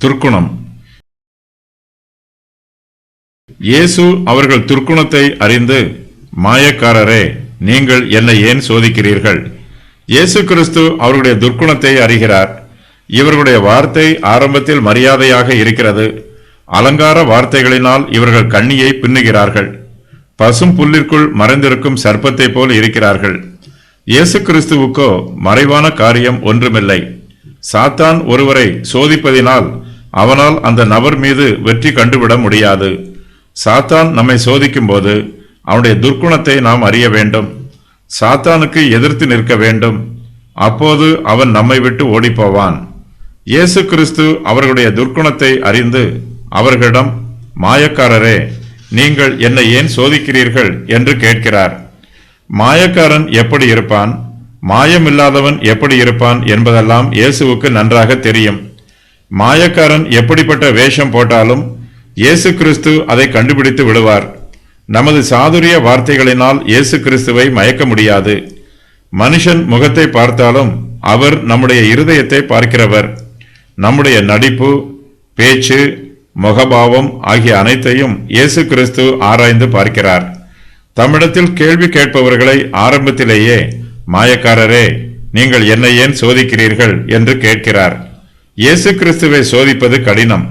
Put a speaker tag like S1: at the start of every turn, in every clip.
S1: துர்க்குணம். இயேசு அவர்கள் துர்க்குணத்தை அறிந்து, மாயக்காரரே, நீங்கள் என்னை ஏன் சோதிக்கிறீர்கள்? இயேசு கிறிஸ்து அவர்களுடைய துர்க்குணத்தை அறிகிறார். இவர்களுடைய வார்த்தை ஆரம்பத்தில் மரியாதையாக இருக்கிறது. அலங்கார வார்த்தைகளினால் இவர்கள் கண்ணியை பின்னுகிறார்கள். பசும் புல்லிற்குள் மறைந்திருக்கும் சர்ப்பத்தை போல் இருக்கிறார்கள். இயேசு கிறிஸ்துவுக்கோ மறைவான காரியம் ஒன்றுமில்லை. சாத்தான் ஒருவரை சோதிப்பதினால் அவனால் அந்த நபர் மீது வெற்றி கண்டுவிட முடியாது. சாத்தான் நம்மை சோதிக்கும் போது அவனுடைய துர்க்குணத்தை நாம் அறிய வேண்டும். சாத்தானுக்கு எதிர்த்து நிற்க வேண்டும். அப்போது அவன் நம்மை விட்டு ஓடிப்போவான். இயேசு கிறிஸ்து அவர்களுடைய துர்க்குணத்தை அறிந்து அவர்களிடம், மாயக்காரரே, நீங்கள் என்னை ஏன் சோதிக்கிறீர்கள் என்று கேட்கிறார். மாயக்காரன் எப்படி இருப்பான், மாயமில்லாதவன் எப்படி இருப்பான் என்பதெல்லாம் இயேசுவுக்கு நன்றாக தெரியும். மாயக்காரன் எப்படிப்பட்ட வேஷம் போட்டாலும் இயேசு கிறிஸ்து அதை கண்டுபிடித்து விடுவார். நமது சாதுரிய வார்த்தைகளினால் இயேசு கிறிஸ்துவை மயக்க முடியாது. மனுஷன் முகத்தை பார்த்தாலும் அவர் நம்முடைய இருதயத்தை பார்க்கிறவர். நம்முடைய நடிப்பு, பேச்சு, முகபாவம் ஆகிய அனைத்தையும் இயேசு கிறிஸ்து ஆராய்ந்து பார்க்கிறார். தம்மிடத்தில் கேள்வி கேட்பவர்களை ஆரம்பத்திலேயே, மாயக்காரரே, நீங்கள் என்னை ஏன் சோதிக்கிறீர்கள் என்று கேட்கிறார். இயேசு கிறிஸ்துவை சோதிப்பது கடினம்.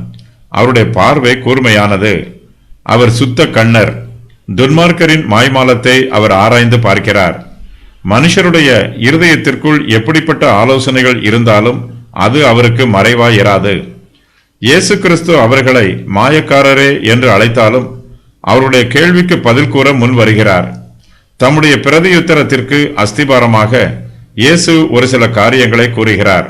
S1: அவருடைய பார்வை கூர்மையானது. அவர் சுத்த கண்ணர். துன்மார்க்கரின் மாய்மாலத்தை அவர் ஆராய்ந்து பார்க்கிறார். மனுஷருடைய இருதயத்திற்குள் எப்படிப்பட்ட ஆலோசனைகள் இருந்தாலும் அது அவருக்கு மறைவாயிராது. இயேசு கிறிஸ்து அவர்களை மாயக்காரரே என்று அழைத்தாலும் அவருடைய கேள்விக்கு பதில் கூற முன் வருகிறார். தம்முடைய பிரதியுத்தரத்திற்கு அஸ்திபாரமாக இயேசு ஒரு சில காரியங்களை கூறுகிறார்.